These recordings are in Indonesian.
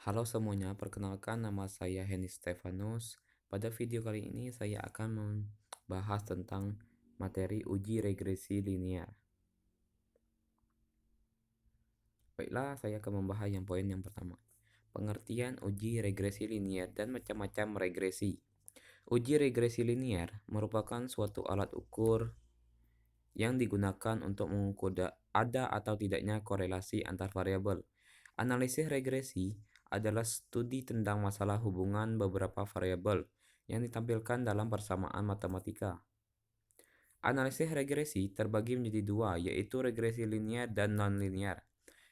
Halo semuanya, perkenalkan nama saya Henny Stefanus. Pada video kali ini saya akan membahas tentang materi uji regresi linear. Baiklah, saya akan membahas poin yang pertama. Pengertian uji regresi linear dan macam-macam regresi. Uji regresi linear merupakan suatu alat ukur yang digunakan untuk mengukur ada atau tidaknya korelasi antar variabel. Analisis regresi adalah studi tentang masalah hubungan beberapa variabel yang ditampilkan dalam persamaan matematika. Analisis regresi terbagi menjadi dua, yaitu regresi linear dan non-linear.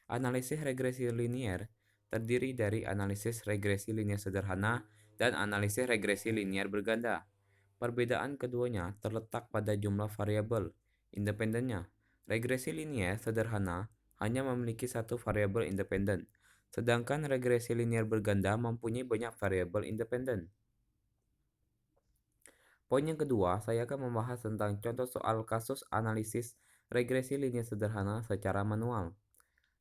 Analisis regresi linear terdiri dari analisis regresi linear sederhana dan analisis regresi linear berganda. Perbedaan keduanya terletak pada jumlah variabel independennya. Regresi linear sederhana hanya memiliki satu variabel independen, sedangkan regresi linear berganda mempunyai banyak variabel independen. Poin yang kedua, saya akan membahas tentang contoh soal kasus analisis regresi linear sederhana secara manual.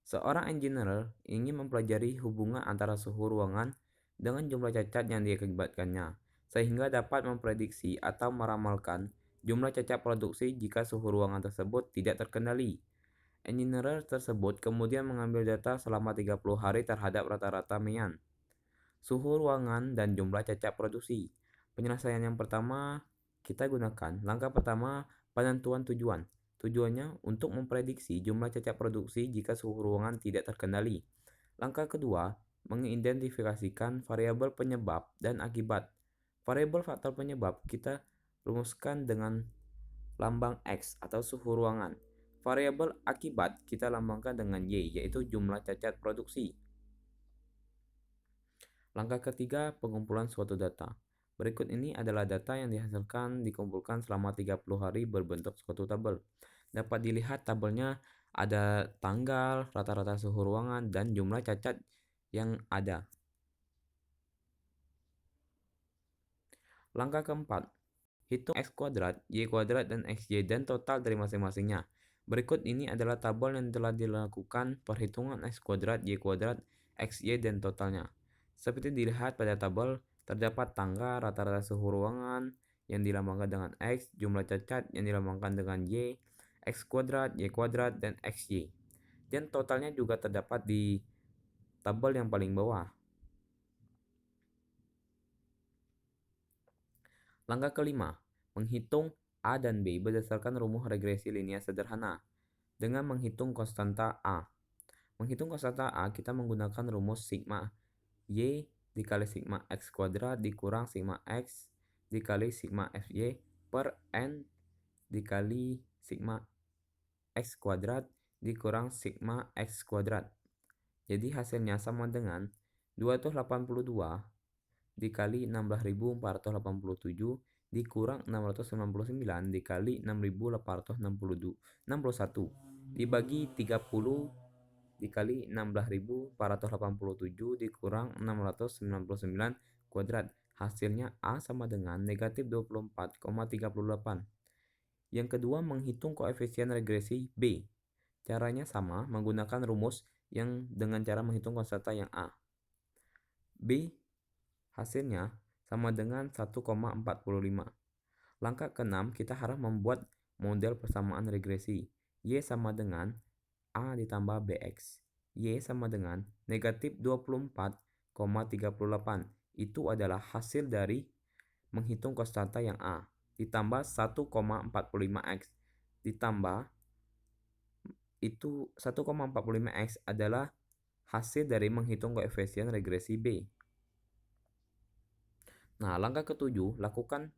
Seorang engineer ingin mempelajari hubungan antara suhu ruangan dengan jumlah cacat yang diakibatkannya, sehingga dapat memprediksi atau meramalkan jumlah cacat produksi jika suhu ruangan tersebut tidak terkendali. Engineer tersebut kemudian mengambil data selama 30 hari terhadap rata-rata mean, suhu ruangan, dan jumlah cacat produksi. Penyelesaian yang pertama kita gunakan. Langkah pertama, penentuan tujuan. Tujuannya untuk memprediksi jumlah cacat produksi jika suhu ruangan tidak terkendali. Langkah kedua, mengidentifikasikan variabel penyebab dan akibat. Variabel faktor penyebab kita rumuskan dengan lambang X atau suhu ruangan. Variabel akibat kita lambangkan dengan Y, yaitu jumlah cacat produksi. Langkah ketiga, pengumpulan suatu data. Berikut ini adalah data yang dikumpulkan selama 30 hari berbentuk suatu tabel. Dapat dilihat tabelnya ada tanggal, rata-rata suhu ruangan, dan jumlah cacat yang ada. Langkah keempat, hitung X kuadrat, Y kuadrat, dan XY dan total dari masing-masingnya. Berikut ini adalah tabel yang telah dilakukan perhitungan X kuadrat, Y kuadrat, XY, dan totalnya. Seperti dilihat pada tabel, terdapat tanggal, rata-rata suhu ruangan yang dilambangkan dengan X, jumlah cacat yang dilambangkan dengan Y, X kuadrat, Y kuadrat, dan XY. Dan totalnya juga terdapat di tabel yang paling bawah. Langkah kelima, menghitung A dan B berdasarkan rumus regresi linear sederhana dengan menghitung konstanta A. Menghitung konstanta A, kita menggunakan rumus sigma Y dikali sigma X kuadrat dikurang sigma X dikali sigma FY per N dikali sigma X kuadrat dikurang sigma X kuadrat. Jadi hasilnya sama dengan 282 dikali 16.487 dikurang 699 dikali 6.861 dibagi 30 dikali 16.487 dikurang 699 kuadrat. Hasilnya A sama dengan negatif 24,38. Yang kedua, menghitung koefisien regresi B. Caranya sama, menggunakan rumus yang dengan cara menghitung konstanta yang A. B hasilnya sama dengan 1,45. Langkah ke-6, kita harus membuat model persamaan regresi. Y sama dengan A ditambah BX. Y sama dengan negatif 24,38. Itu adalah hasil dari menghitung konstanta yang A. Ditambah 1,45X. Ditambah itu 1,45X adalah hasil dari menghitung koefisien regresi B. Nah, langkah ketujuh, lakukan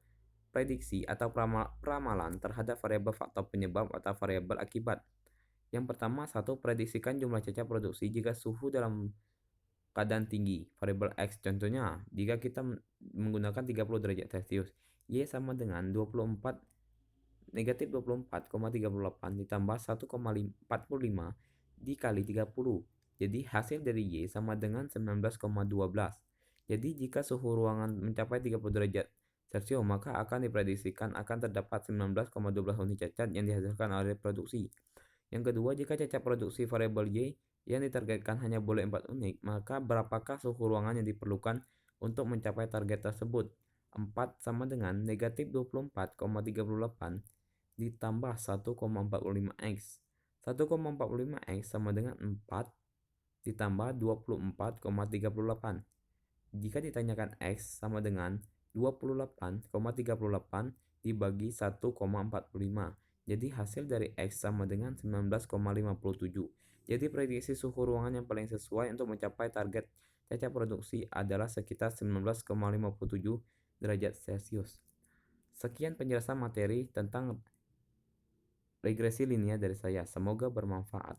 prediksi atau peramalan terhadap variabel faktor penyebab atau variabel akibat. Yang pertama, prediksikan jumlah cacat produksi jika suhu dalam keadaan tinggi, variabel X. Contohnya, jika kita menggunakan 30 derajat Celcius, Y sama dengan negatif 24,38 ditambah 1,45 dikali 30. Jadi hasil dari Y sama dengan 19,12. Jadi jika suhu ruangan mencapai 30 derajat Celcius, maka akan diprediksikan akan terdapat 19,12 unit cacat yang dihasilkan oleh produksi. Yang kedua, jika cacat produksi variabel Y yang ditargetkan hanya boleh 4 unit, maka berapakah suhu ruangan yang diperlukan untuk mencapai target tersebut? 4 sama dengan negatif 24,38 ditambah 1,45 X. 1,45 X sama dengan 4 ditambah 24,38. Jika ditanyakan X sama dengan 28,38 dibagi 1,45. Jadi hasil dari X sama dengan 19,57. Jadi prediksi suhu ruangan yang paling sesuai untuk mencapai target caca produksi adalah sekitar 19,57 derajat Celcius. Sekian penjelasan materi tentang regresi linear dari saya. Semoga bermanfaat.